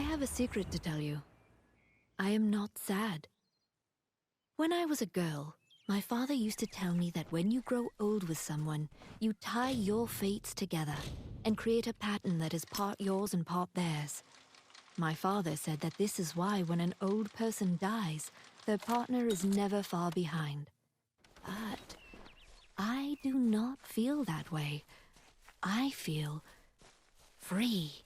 have a secret to tell you. I am not sad. When I was a girl, my father used to tell me that when you grow old with someone, you tie your fates together and create a pattern that is part yours and part theirs. My father said that this is why when an old person dies, their partner is never far behind. But I do not feel that way. I feel free.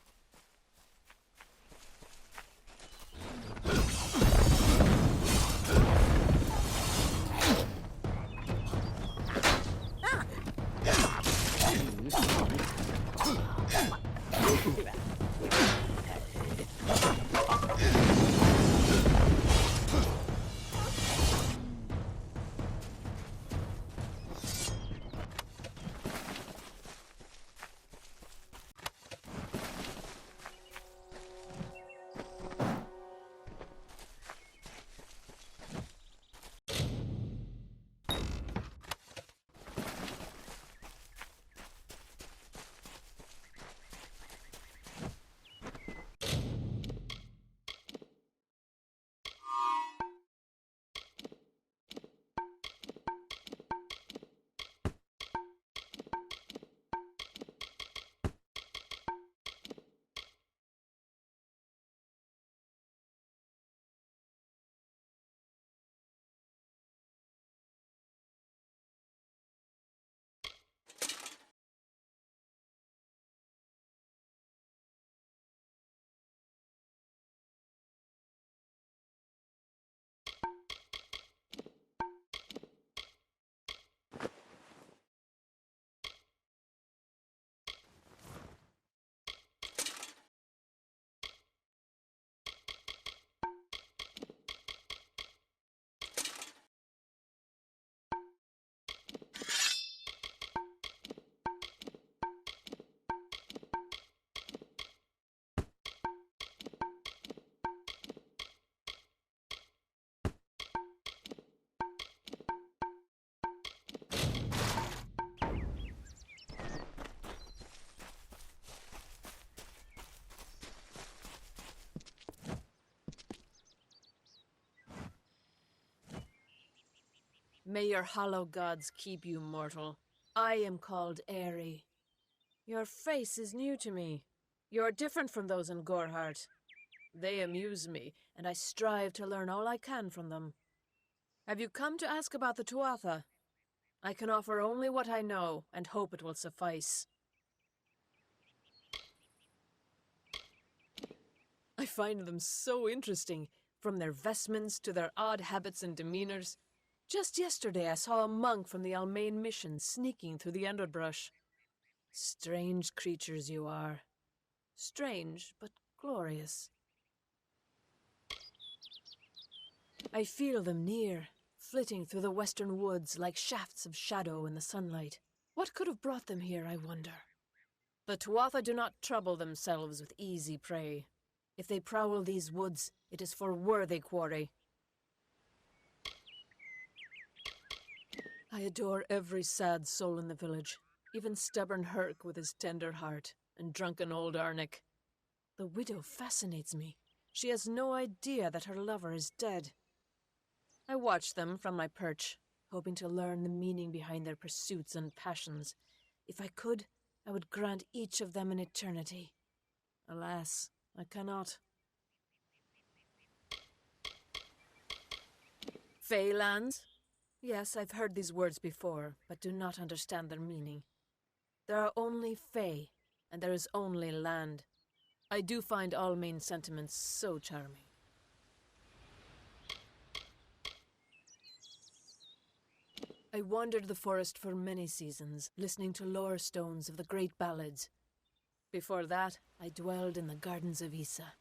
May your hollow gods keep you, mortal. I am called Aerie. Your face is new to me. You're different from those in Gorhart. They amuse me, and I strive to learn all I can from them. Have you come to ask about the Tuatha? I can offer only what I know, and hope it will suffice. I find them so interesting, from their vestments to their odd habits and demeanors. Just yesterday I saw a monk from the Almain mission sneaking through the underbrush. Strange creatures you are. Strange, but glorious. I feel them near, flitting through the western woods like shafts of shadow in the sunlight. What could have brought them here, I wonder? The Tuatha do not trouble themselves with easy prey. If they prowl these woods, it is for worthy quarry. I adore every sad soul in the village, even stubborn Herc with his tender heart, and drunken old Arnick. The widow fascinates me. She has no idea that her lover is dead. I watch them from my perch, hoping to learn the meaning behind their pursuits and passions. If I could, I would grant each of them an eternity. Alas, I cannot. Feylands? Yes, I've heard these words before, but do not understand their meaning. There are only Fey, and there is only land. I do find Almain sentiments so charming. I wandered the forest for many seasons, listening to lore stones of the great ballads. Before that, I dwelled in the gardens of Issa.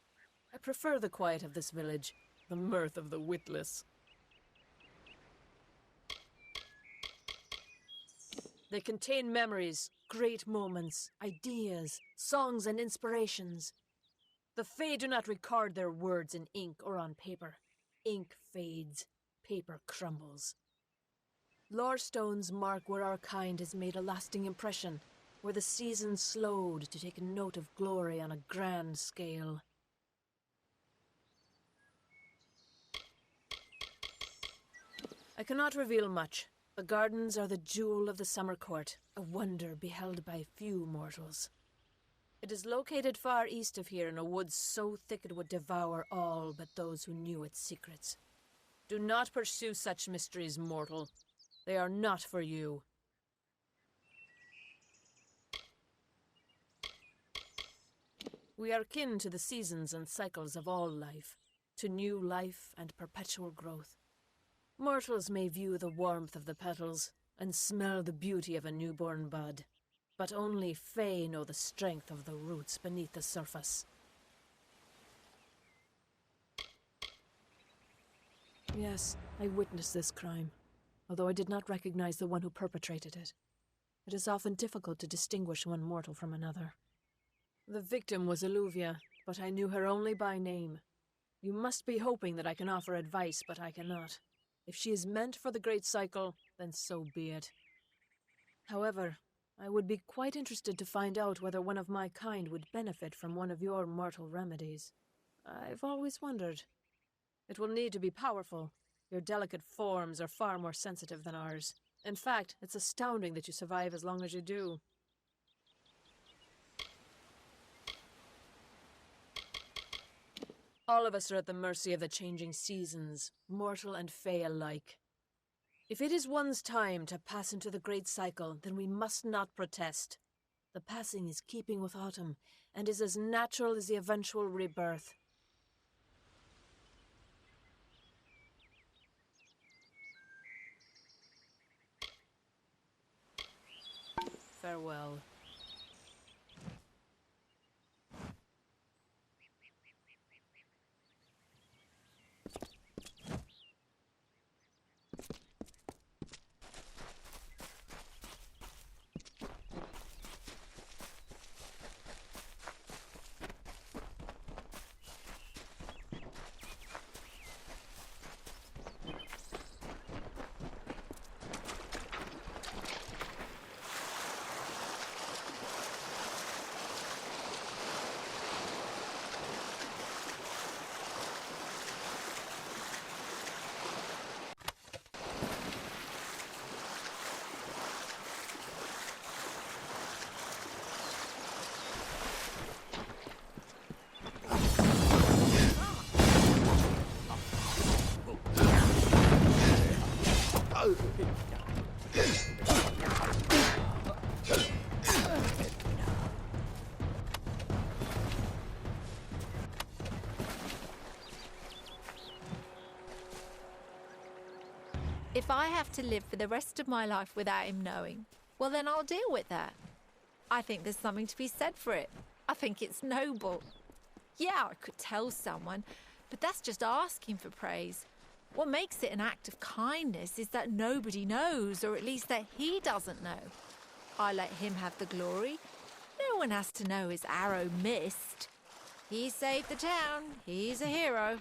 I prefer the quiet of this village, the mirth of the witless. They contain memories, great moments, ideas, songs and inspirations. The Fae do not record their words in ink or on paper. Ink fades, paper crumbles. Lore stones mark where our kind has made a lasting impression, where the seasons slowed to take note of glory on a grand scale. I cannot reveal much. The gardens are the jewel of the summer court, a wonder beheld by few mortals. It is located far east of here in a wood so thick it would devour all but those who knew its secrets. Do not pursue such mysteries, mortal. They are not for you. We are kin to the seasons and cycles of all life, to new life and perpetual growth. Mortals may view the warmth of the petals and smell the beauty of a newborn bud, but only Fae know the strength of the roots beneath the surface. Yes, I witnessed this crime, although I did not recognize the one who perpetrated it. It is often difficult to distinguish one mortal from another. The victim was Illuvia, but I knew her only by name. You must be hoping that I can offer advice, but I cannot. If she is meant for the Great Cycle, then so be it. However, I would be quite interested to find out whether one of my kind would benefit from one of your mortal remedies. I've always wondered. It will need to be powerful. Your delicate forms are far more sensitive than ours. In fact, it's astounding that you survive as long as you do. All of us are at the mercy of the changing seasons, mortal and Fae alike. If it is one's time to pass into the Great Cycle, then we must not protest. The passing is keeping with autumn, and is as natural as the eventual rebirth. Farewell. If I have to live for the rest of my life without him knowing, well, then I'll deal with that. I think there's something to be said for it. I think it's noble. Yeah, I could tell someone, but that's just asking for praise. What makes it an act of kindness is that nobody knows, or at least that he doesn't know. I let him have the glory. No one has to know his arrow missed. He saved the town. He's a hero.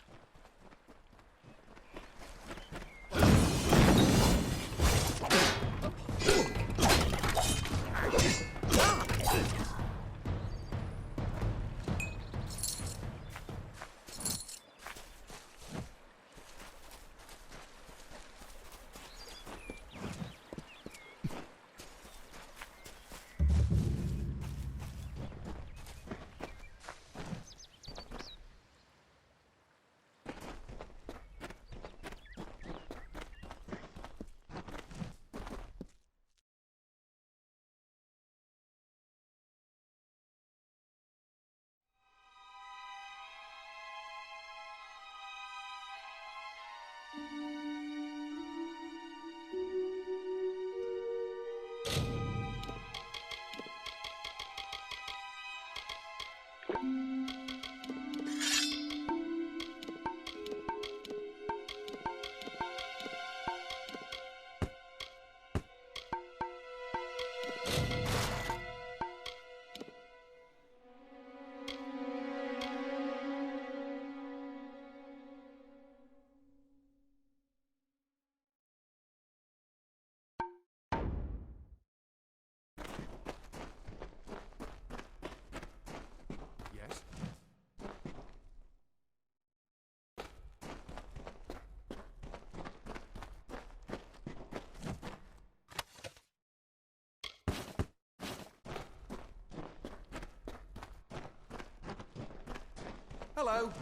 Hello.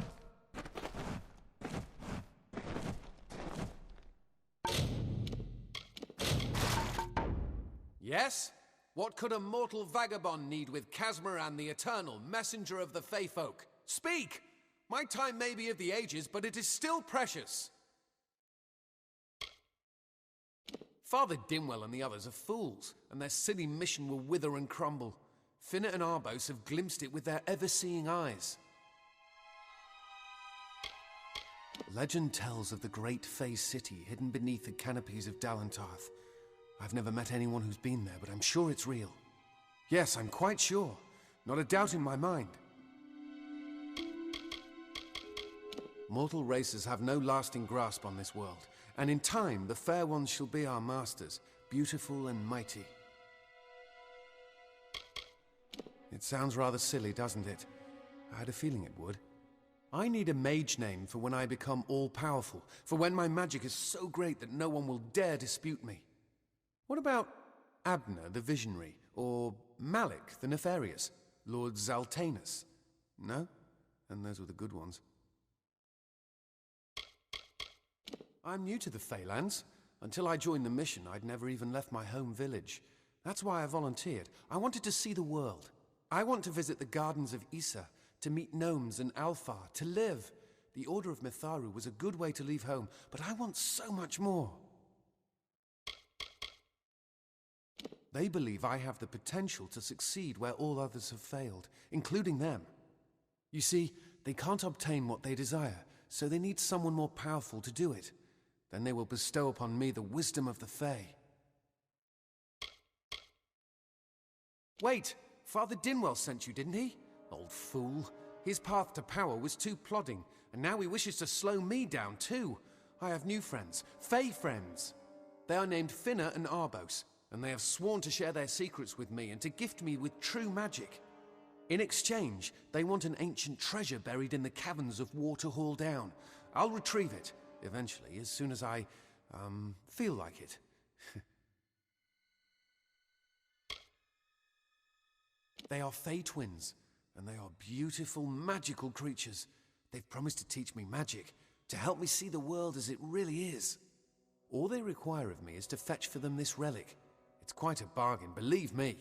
Yes? What could a mortal vagabond need with Casmaran, the Eternal, messenger of the Fey folk? Speak! My time may be of the ages, but it is still precious. Father Dimwell and the others are fools, and their silly mission will wither and crumble. Finnet and Arbos have glimpsed it with their ever-seeing eyes. Legend tells of the great Fey city hidden beneath the canopies of Dalantarth. I've never met anyone who's been there, but I'm sure it's real. Yes, I'm quite sure. Not a doubt in my mind. Mortal races have no lasting grasp on this world, and in time the fair ones shall be our masters, beautiful and mighty. It sounds rather silly, doesn't it? I had a feeling it would. I need a mage name for when I become all-powerful, for when my magic is so great that no one will dare dispute me. What about Abner the Visionary, or Malik the Nefarious, Lord Zaltanus? No? And those were the good ones. I'm new to the Feylands. Until I joined the mission, I'd never even left my home village. That's why I volunteered. I wanted to see the world. I want to visit the gardens of Issa, to meet gnomes and Alfar, to live. The Order of Mitharu was a good way to leave home, but I want so much more. They believe I have the potential to succeed where all others have failed, including them. You see, they can't obtain what they desire, so they need someone more powerful to do it. Then they will bestow upon me the wisdom of the Fae. Wait! Father Dinwell sent you, didn't he? Old fool. His path to power was too plodding, and now he wishes to slow me down too. I have new friends, Fae friends. They are named Finna and Arbos, and they have sworn to share their secrets with me and to gift me with true magic. In exchange, they want an ancient treasure buried in the caverns of Waterhall Down. I'll retrieve it, eventually, as soon as I, feel like it. They are Fey twins, and they are beautiful, magical creatures. They've promised to teach me magic, to help me see the world as it really is. All they require of me is to fetch for them this relic. It's quite a bargain, believe me.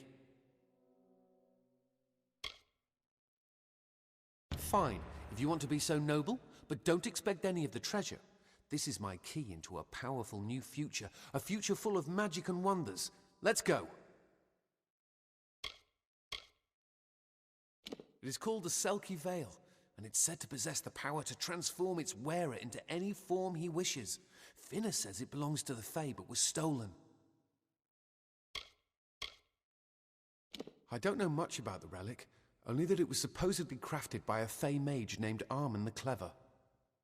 Fine, if you want to be so noble, but don't expect any of the treasure. This is my key into a powerful new future, a future full of magic and wonders. Let's go. It is called the Selkie Veil, and it's said to possess the power to transform its wearer into any form he wishes. Finna says it belongs to the Fae, but was stolen. I don't know much about the relic, only that it was supposedly crafted by a Fey mage named Armen the Clever.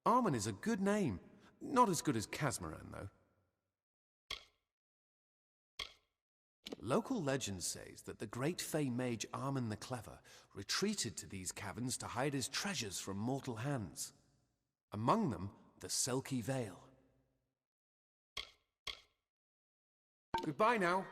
Armen is a good name. Not as good as Casmaran, though. Local legend says that the great Fey mage Armen the Clever retreated to these caverns to hide his treasures from mortal hands. Among them, the Selkie Veil. Goodbye now.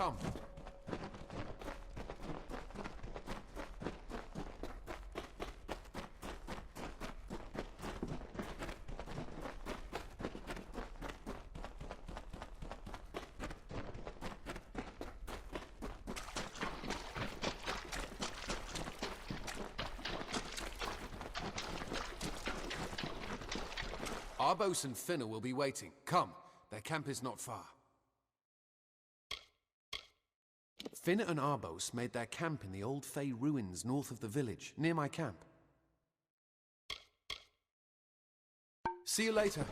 Come. Arbos and Finner will be waiting. Come, their camp is not far. Finner and Arbos made their camp in the old Fey ruins north of the village, near my camp. See you later.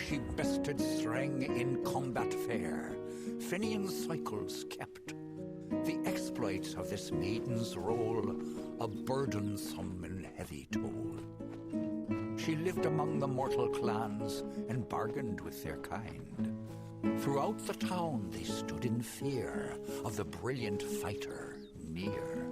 She bested Threng in combat fair, Finian's cycles kept. The exploits of this maiden's role, a burdensome and heavy toll. She lived among the mortal clans and bargained with their kind. Throughout the town they stood in fear of the brilliant fighter near.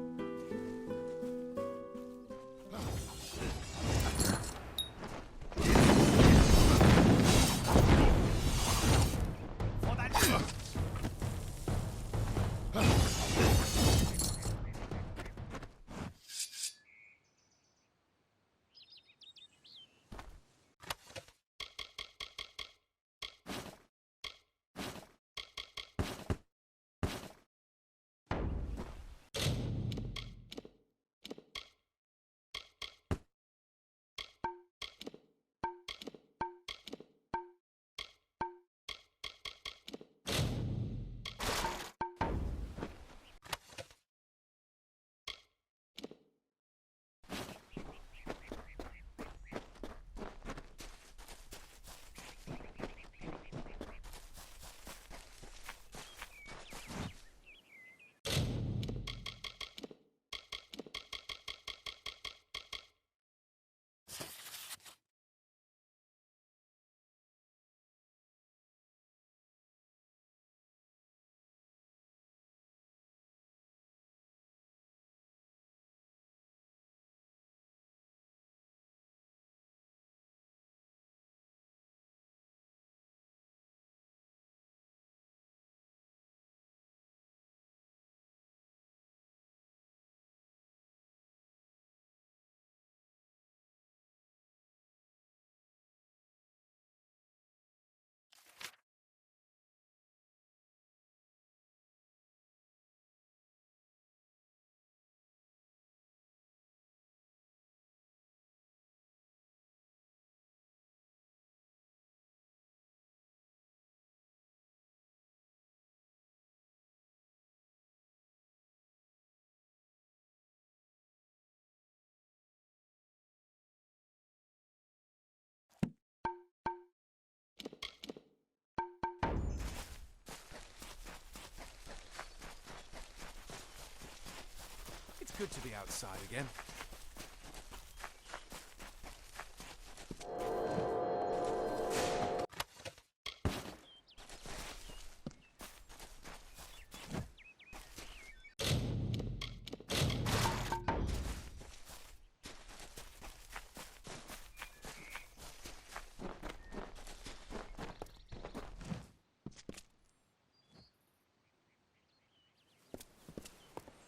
It's good to be outside again.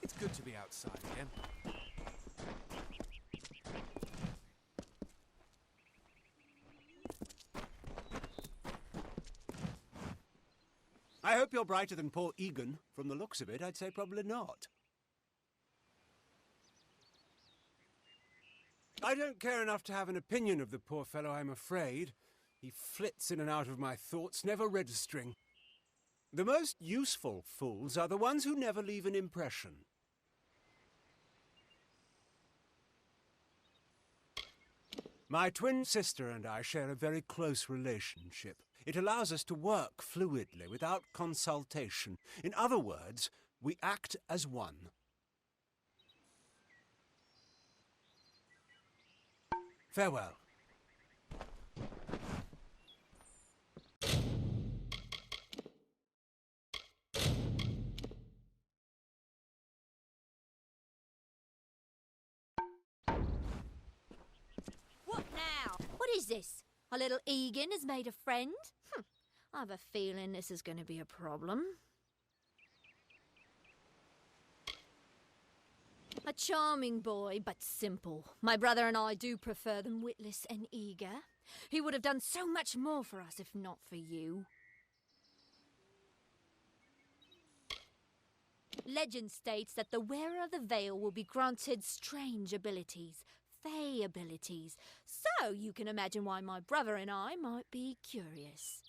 It's good to be outside again. I hope you're brighter than poor Egan. From the looks of it, I'd say probably not. I don't care enough to have an opinion of the poor fellow, I'm afraid. He flits in and out of my thoughts, never registering. The most useful fools are the ones who never leave an impression. My twin sister and I share a very close relationship. It allows us to work fluidly, without consultation. In other words, we act as one. Farewell. What now? What is this? Our little Egan has made a friend? I have a feeling this is going to be a problem. A charming boy, but simple. My brother and I do prefer them witless and eager. He would have done so much more for us if not for you. Legend states that the wearer of the veil will be granted strange abilities, fey abilities. So you can imagine why my brother and I might be curious.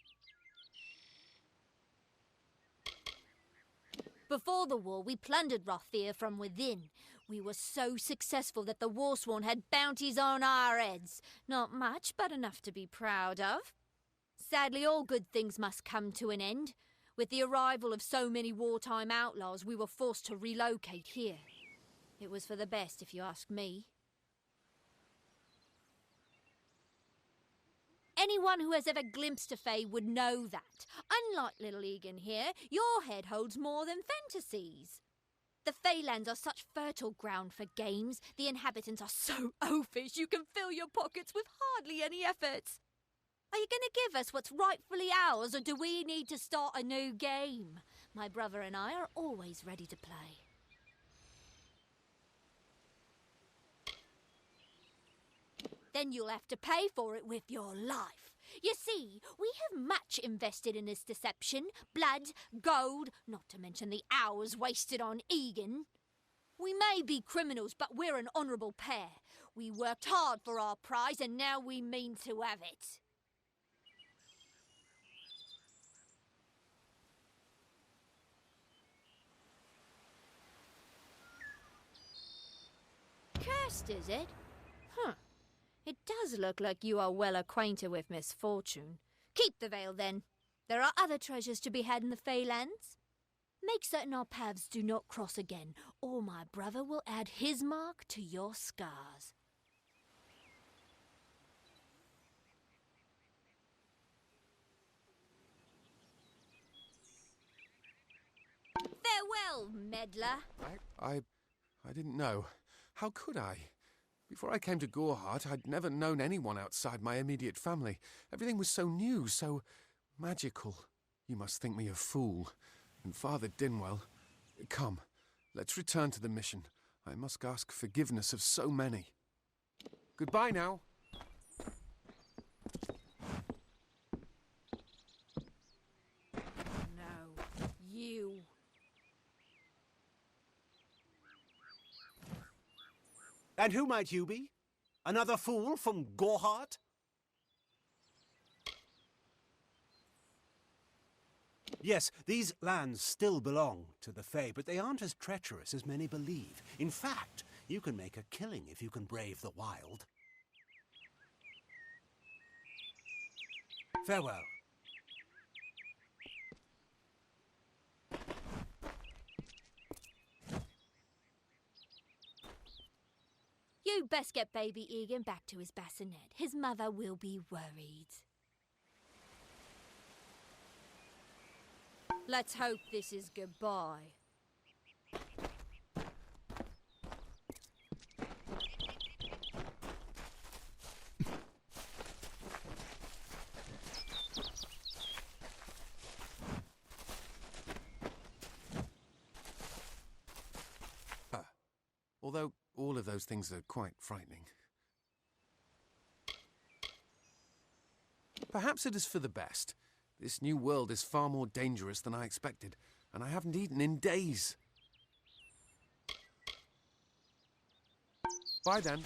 Before the war, we plundered Rothier from within. We were so successful that the Warsworn had bounties on our heads. Not much, but enough to be proud of. Sadly, all good things must come to an end. With the arrival of so many wartime outlaws, we were forced to relocate here. It was for the best, if you ask me. Anyone who has ever glimpsed a fae would know that. Unlike little Egan here, your head holds more than fantasies. The Feylands are such fertile ground for games. The inhabitants are so oafish you can fill your pockets with hardly any effort. Are you going to give us what's rightfully ours, or do we need to start a new game? My brother and I are always ready to play. Then you'll have to pay for it with your life. You see, we have much invested in this deception. Blood, gold, not to mention the hours wasted on Egan. We may be criminals, but we're an honourable pair. We worked hard for our prize, and now we mean to have it. Cursed, is it? It does look like you are well acquainted with misfortune. Keep the veil, then. There are other treasures to be had in the Feylands. Make certain our paths do not cross again, or my brother will add his mark to your scars. Farewell, meddler. I didn't know. How could I? Before I came to Gorehart, I'd never known anyone outside my immediate family. Everything was so new, so magical. You must think me a fool. And Father Dinwell... Come, let's return to the mission. I must ask forgiveness of so many. Goodbye now. No, you. And who might you be? Another fool from Gorehart? Yes, these lands still belong to the Fae, but they aren't as treacherous as many believe. In fact, you can make a killing if you can brave the wild. Farewell. You best get baby Egan back to his bassinet. His mother will be worried. Let's hope this is goodbye. Although all of those things are quite frightening. Perhaps it is for the best. This new world is far more dangerous than I expected, and I haven't eaten in days. Bye then.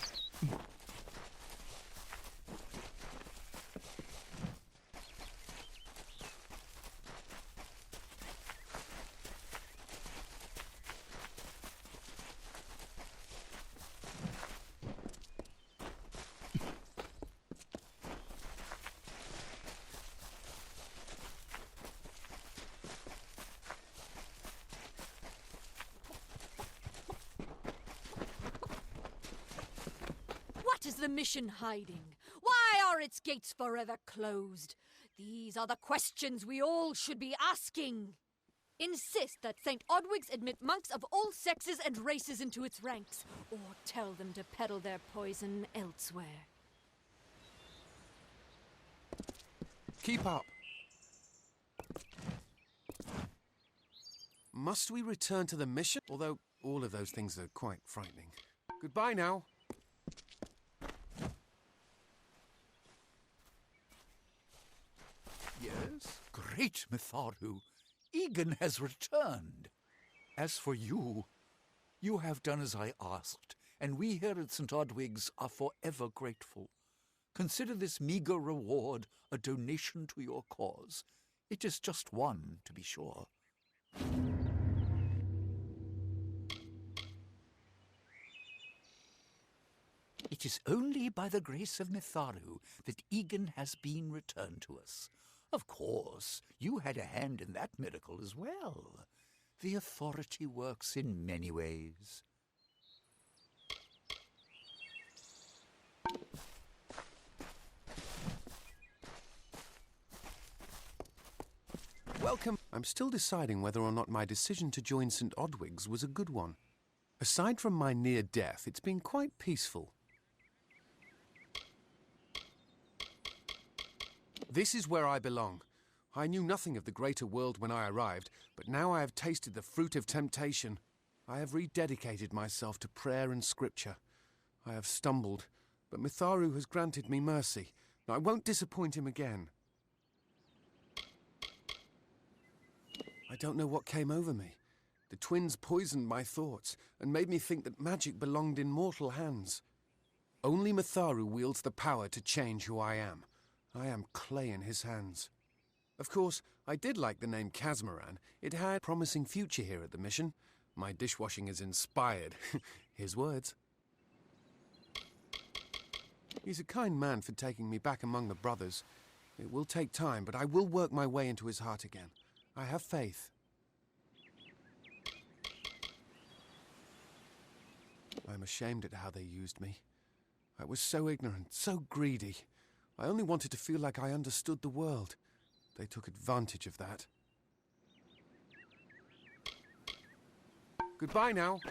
What is the mission hiding? Why are its gates forever closed? These are the questions we all should be asking. Insist that St. Odwig's admit monks of all sexes and races into its ranks, or tell them to peddle their poison elsewhere. Keep up. Must we return to the mission? Although all of those things are quite frightening. Goodbye now. Yes? Great Mitharu! Egan has returned. As for you, you have done as I asked, and we here at St. Odwig's are forever grateful. Consider this meager reward a donation to your cause. It is just one, to be sure. It is only by the grace of Mitharu that Egan has been returned to us. Of course, you had a hand in that miracle as well. The authority works in many ways. Welcome. I'm still deciding whether or not my decision to join St. Odwig's was a good one. Aside from my near death, it's been quite peaceful. This is where I belong. I knew nothing of the greater world when I arrived, but now I have tasted the fruit of temptation. I have rededicated myself to prayer and scripture. I have stumbled, but Mitharu has granted me mercy. I won't disappoint him again. I don't know what came over me. The twins poisoned my thoughts and made me think that magic belonged in mortal hands. Only Mitharu wields the power to change who I am. I am clay in his hands. Of course, I did like the name Casmaran. It had a promising future here at the mission. My dishwashing is inspired. His words. He's a kind man for taking me back among the brothers. It will take time, but I will work my way into his heart again. I have faith. I'm ashamed at how they used me. I was so ignorant, so greedy. I only wanted to feel like I understood the world. They took advantage of that. Goodbye now.